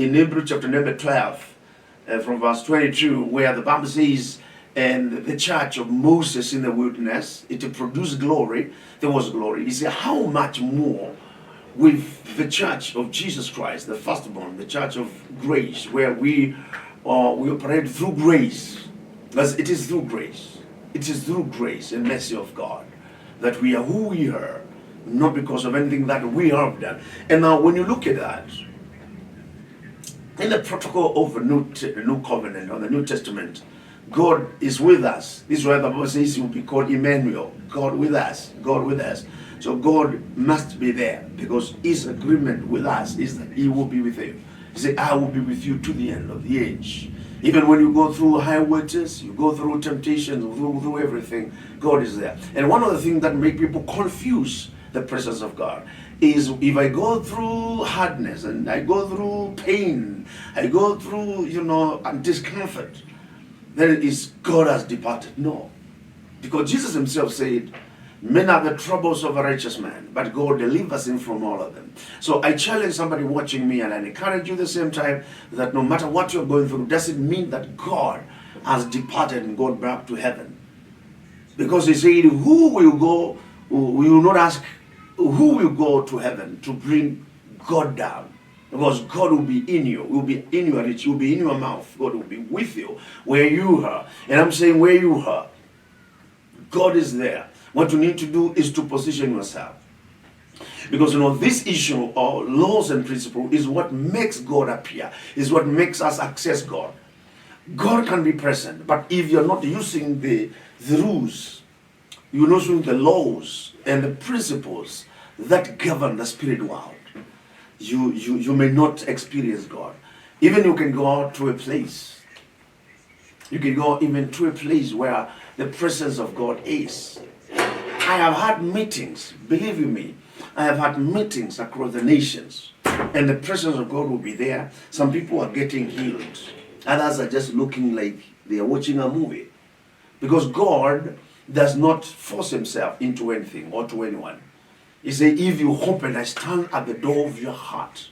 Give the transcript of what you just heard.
in Hebrews chapter number 12, from verse 22, where the Bible says, and the church of Moses in the wilderness, it produced glory, there was glory. He said, how much more with the church of Jesus Christ, the firstborn, the church of grace, where we operate through grace. Because it is through grace. It is through grace and mercy of God that we are who we are, not because of anything that we have done. And now when you look at that, in the protocol of the New Covenant, or the New Testament, God is with us. This is why the Bible says he will be called Emmanuel, God with us, God with us. So God must be there, because his agreement with us is that he will be with you. He said, I will be with you to the end of the age. Even when you go through high waters, you go through temptations, through everything, God is there. And one of the things that make people confuse the presence of God is, if I go through hardness and I go through pain, I go through, discomfort, then it is God has departed. No. Because Jesus himself said, men are the troubles of a righteous man, but God delivers him from all of them. So I challenge somebody watching me, and I encourage you at the same time, that no matter what you're going through, doesn't mean that God has departed and gone back to heaven. Because he said, who will go, we will not ask, who will go to heaven to bring God down? Because God will be in you, will be in your reach, will be in your mouth. God will be with you where you are. And I'm saying where you are, God is there. What you need to do is to position yourself. Because this issue of laws and principles is what makes God appear, is what makes us access God. God can be present, but if you're not using the rules, you're not using the laws and the principles that govern the spirit world, you may not experience God. Even you can go out to a place. You can go even to a place where the presence of God is. I have had meetings, believe you me, I have had meetings across the nations, and the presence of God will be there. Some people are getting healed. Others are just looking like they are watching a movie. Because God does not force himself into anything or to anyone. He said, if you open, I stand at the door of your heart.